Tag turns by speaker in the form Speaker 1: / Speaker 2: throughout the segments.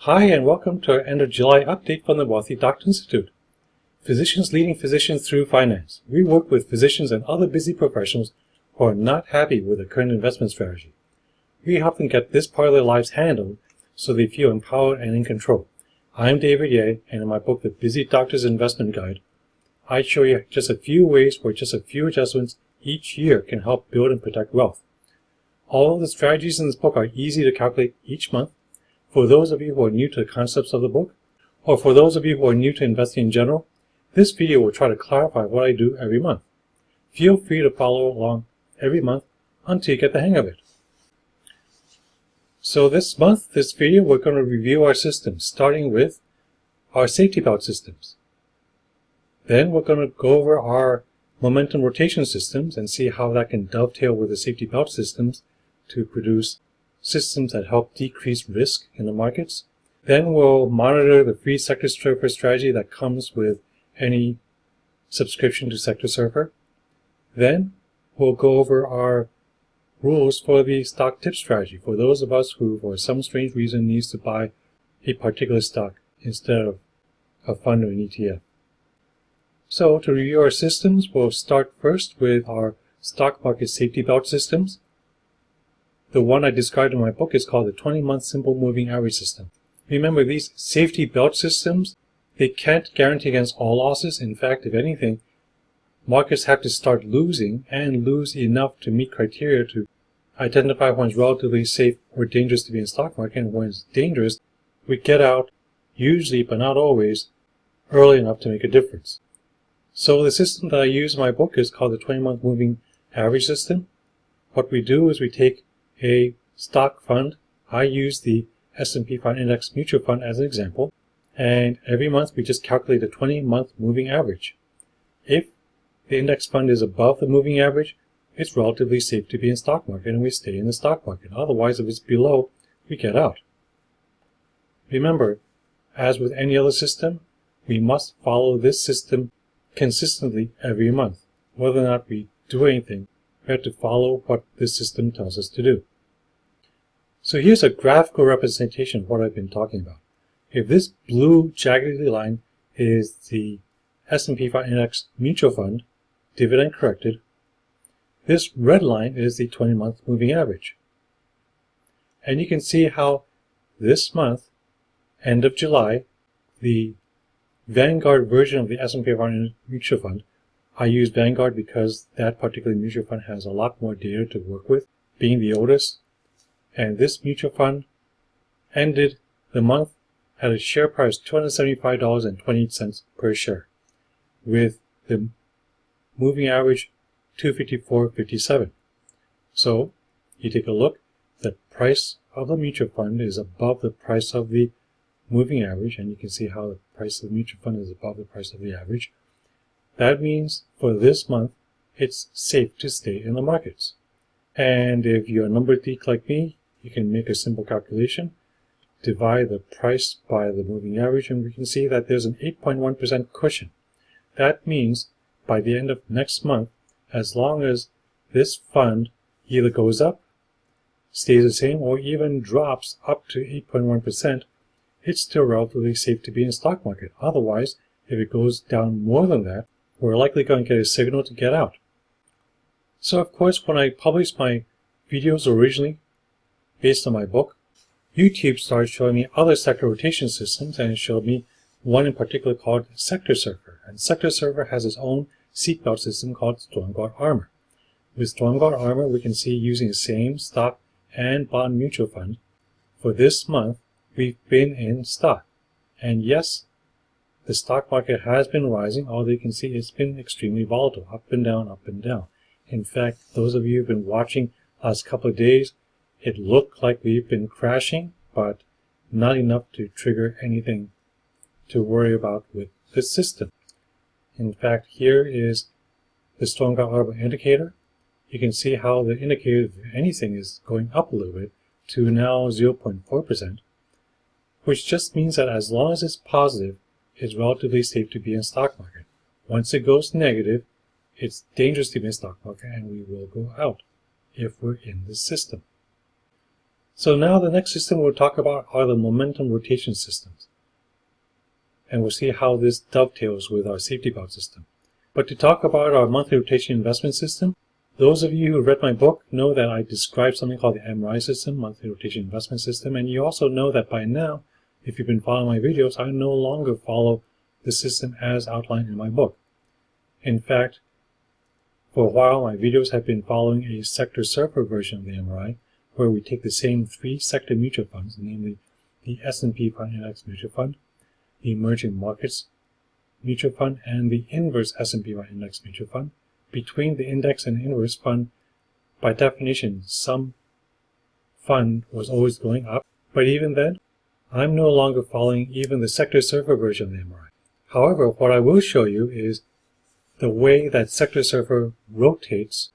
Speaker 1: Hi, and welcome to our end of July update from the Wealthy Doctor Institute. Physicians leading physicians through finance. We work with physicians and other busy professionals who are not happy with their current investment strategy. We help them get this part of their lives handled so they feel empowered and in control. I'm David Ye, and in my book, The Busy Doctor's Investment Guide, I show you just a few ways where just a few adjustments each year can help build and protect wealth. All of the strategies in this book are easy to calculate each month. For those of you who are new to the concepts of the book, or for those of you who are new to investing in general, this video will try to clarify what I do every month. Feel free to follow along every month until you get the hang of it. So this video, we're going to review our systems, starting with our safety belt systems. Then we're going to go over our momentum rotation systems and see how that can dovetail with the safety belt systems to produce systems that help decrease risk in the markets. Then we'll monitor the free Sector Surfer strategy that comes with any subscription to Sector Surfer. Then we'll go over our rules for the stock tip strategy for those of us who, for some strange reason, needs to buy a particular stock instead of a fund or an ETF. So to review our systems, we'll start first with our stock market safety belt systems. The one I described in my book is called the 20-month simple moving average system. Remember, these safety belt systems, they can't guarantee against all losses. In fact, if anything, markets have to start losing and lose enough to meet criteria to identify when it's relatively safe or dangerous to be in the stock market. And when it's dangerous, we get out, usually, but not always, early enough to make a difference. So the system that I use in my book is called the 20-month moving average system. What we do is we take a stock fund. I use the S&P 500 Index Mutual Fund as an example, and every month we just calculate a 20-month moving average. If the index fund is above the moving average, it's relatively safe to be in the stock market and we stay in the stock market. Otherwise, if it's below, we get out. Remember, as with any other system, we must follow this system consistently every month. Whether or not we do anything, we have to follow what this system tells us to do. So here's a graphical representation of what I've been talking about. If this blue jaggedy line is the S&P 500 Index Mutual Fund, dividend corrected, this red line is the 20-month moving average. And you can see how this month, end of July, the Vanguard version of the S&P 500 Mutual Fund, I use Vanguard because that particular mutual fund has a lot more data to work with, being the oldest. And this mutual fund ended the month at a share price of $275.28 per share, with the moving average 254.57. So you take a look, the price of the mutual fund is above the price of the moving average, and you can see how the price of the mutual fund is above the price of the average. That means for this month, it's safe to stay in the markets. And if you're a number geek like me, you can make a simple calculation, divide the price by the moving average, and we can see that there's an 8.1% cushion. That means by the end of next month, as long as this fund either goes up, stays the same, or even drops up to 8.1%, it's still relatively safe to be in the stock market. Otherwise, if it goes down more than that, we're likely going to get a signal to get out. So of course, when I published my videos originally based on my book, YouTube started showing me other sector rotation systems, and it showed me one in particular called Sector Surfer. And Sector Surfer has its own seatbelt system called StormGuard Armor. With StormGuard Armor, we can see using the same stock and bond mutual fund. For this month, we've been in stock. And yes, the stock market has been rising, although you can see it's been extremely volatile, up and down, up and down. In fact, those of you who've been watching the last couple of days, it looked like we've been crashing, but not enough to trigger anything to worry about with this system. In fact, here is the StormGuard Armor indicator. You can see how the indicator, if anything, is going up a little bit to now 0.4%, which just means that as long as it's positive, it's relatively safe to be in the stock market. Once it goes negative, it's dangerous to be in the stock market and we will go out if we're in this system. So now the next system we'll talk about are the momentum rotation systems. And we'll see how this dovetails with our safety belt system. But to talk about our monthly rotation investment system, those of you who read my book know that I described something called the MRI system, monthly rotation investment system, and you also know that by now, if you've been following my videos, I no longer follow the system as outlined in my book. In fact, for a while, my videos have been following a sector surfer version of the MRI, where we take the same 3 sector mutual funds, namely the S&P 500 Index Mutual Fund, the Emerging Markets Mutual Fund, and the Inverse S&P 500 Index Mutual Fund. Between the index and inverse fund, by definition, some fund was always going up, but even then, I'm no longer following even the sector surfer version of the MRI. However, what I will show you is the way that sector surfer rotates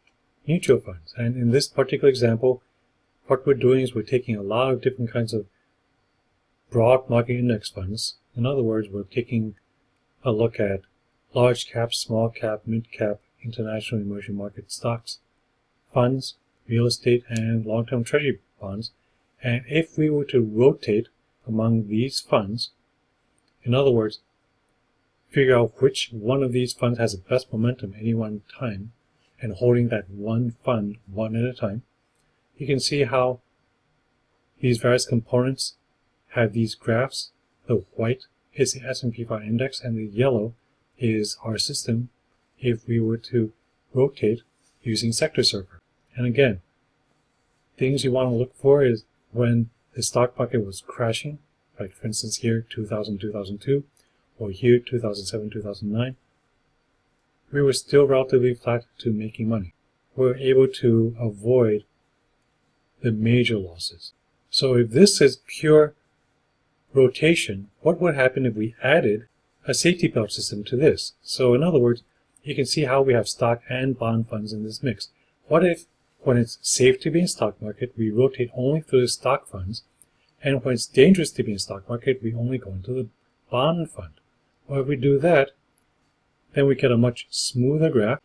Speaker 1: mutual funds. And in this particular example, what we're doing is we're taking a lot of different kinds of broad market index funds. In other words, we're taking a look at large cap, small cap, mid cap, international emerging market stocks, funds, real estate, and long-term treasury bonds. And if we were to rotate among these funds, in other words, figure out which one of these funds has the best momentum at any one time, and holding that one fund one at a time, you can see how these various components have these graphs. The white is the S&P 500 index, and the yellow is our system if we were to rotate using sector surfer. And again, things you want to look for is when the stock market was crashing, like for instance here 2000, 2002, or here 2007, 2009, we were still relatively flat to making money. We were able to avoid the major losses. So if this is pure rotation, what would happen if we added a safety belt system to this? So in other words, you can see how we have stock and bond funds in this mix. What if, when it's safe to be in stock market, we rotate only through the stock funds, and when it's dangerous to be in stock market, we only go into the bond fund? Well, if we do that, then we get a much smoother graph,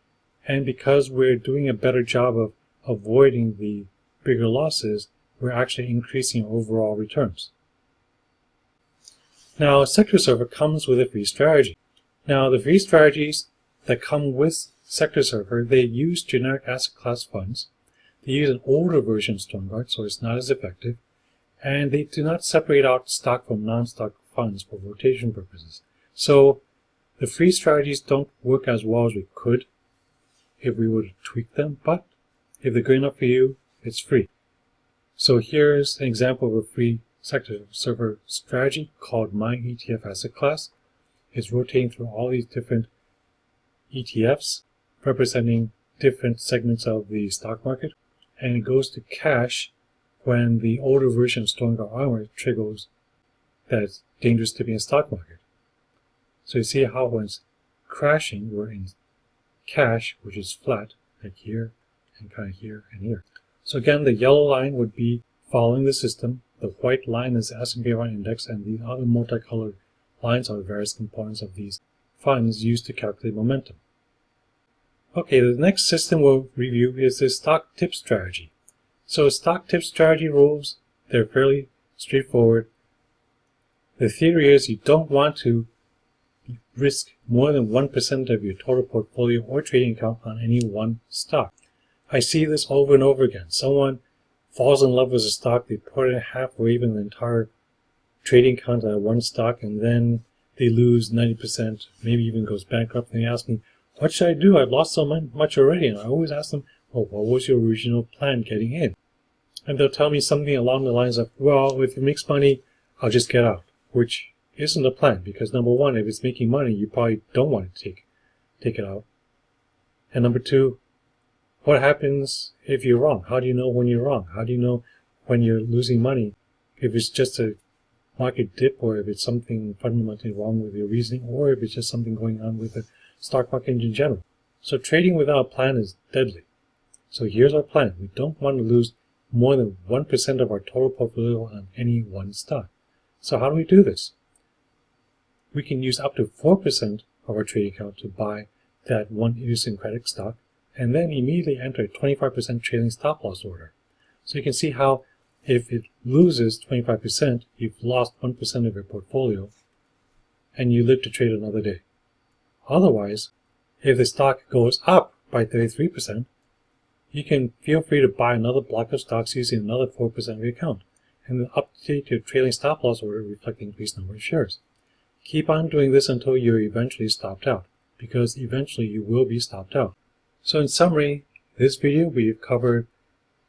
Speaker 1: and because we're doing a better job of avoiding the bigger losses, we're actually increasing overall returns. Now, sector surfer comes with a free strategy. Now, the free strategies that come with sector surfer, they use generic asset class funds. They use an older version of StormGuard, so it's not as effective, and they do not separate out stock from non-stock funds for rotation purposes. So the free strategies don't work as well as we could if we were to tweak them, but if they're good enough for you, it's free. So here's an example of a free sector surfer strategy called My ETF Asset Class. It's rotating through all these different ETFs representing different segments of the stock market, and it goes to cash when the older version of StormGuard Armor triggers that it's dangerous to be in stock market. So you see how when it's crashing, we're in cash, which is flat, like here, and kind of here, and here. So again, the yellow line would be following the system. The white line is the S&P 500 index, and the other multicolored lines are the various components of these funds used to calculate momentum. Okay, the next system we'll review is the stock tip strategy. So stock tip strategy rules, they're fairly straightforward. The theory is you don't want to risk more than 1% of your total portfolio or trading account on any one stock. I see this over and over again. Someone falls in love with a stock, they put in half or even the entire trading account on one stock, and then they lose 90%, maybe even goes bankrupt, and they ask me, what should I do? I've lost so much already. And I always ask them, well, what was your original plan getting in? And they'll tell me something along the lines of, well, if it makes money, I'll just get out, which isn't a plan, because number one, if it's making money, you probably don't want to take it out. And number two, what happens if you're wrong? How do you know when you're wrong? How do you know when you're losing money? If it's just a market dip, or if it's something fundamentally wrong with your reasoning, or if it's just something going on with the stock market in general. So trading without a plan is deadly. So here's our plan. We don't want to lose more than 1% of our total portfolio on any one stock. So how do we do this? We can use up to 4% of our trading account to buy that one idiosyncratic stock, and then immediately enter a 25% trailing stop loss order. So you can see how If it loses 25%, you've lost 1% of your portfolio, and you live to trade another day. Otherwise, if the stock goes up by 33%, you can feel free to buy another block of stocks using another 4% of your account, and then update your trailing stop loss order reflect the increased number of shares. Keep on doing this until you're eventually stopped out, because eventually you will be stopped out. So in summary, this video we've covered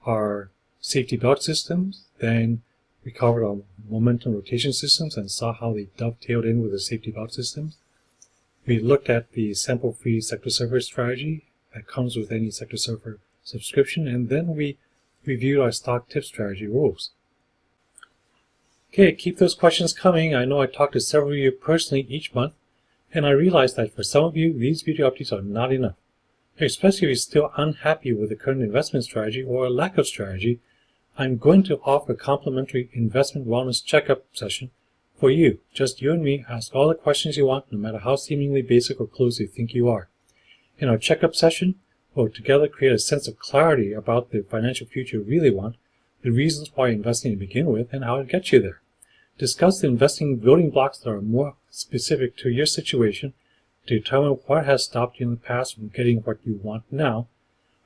Speaker 1: our safety belt systems, then we covered our momentum rotation systems and saw how they dovetailed in with the safety belt systems. We looked at the sample-free sector server strategy that comes with any sector server subscription, and then we reviewed our stock tip strategy rules. Okay, keep those questions coming. I know I talked to several of you personally each month, and I realized that for some of you, these video updates are not enough. Especially if you're still unhappy with the current investment strategy or a lack of strategy, I'm going to offer a complimentary investment wellness checkup session for you. Just you and me. Ask all the questions you want, no matter how seemingly basic or close you think you are. In our checkup session, we'll together create a sense of clarity about the financial future you really want, the reasons why you're investing to begin with, and how to get you there. Discuss the investing building blocks that are more specific to your situation to determine what has stopped you in the past from getting what you want now.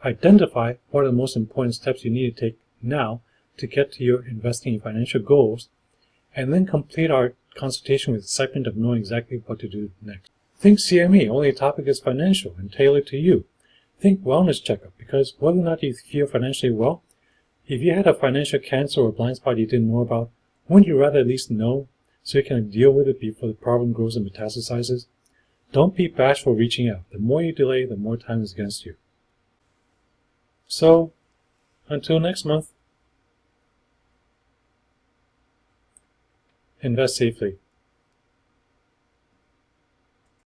Speaker 1: Identify what are the most important steps you need to take now to get to your investing and financial goals, and then complete our consultation with excitement of knowing exactly what to do next. Think CME, only the topic is financial and tailored to you. Think wellness checkup, because whether or not you feel financially well, if you had a financial cancer or a blind spot you didn't know about, wouldn't you rather at least know so you can deal with it before the problem grows and metastasizes? Don't be bashful reaching out. The more you delay, the more time is against you. So, until next month, invest safely.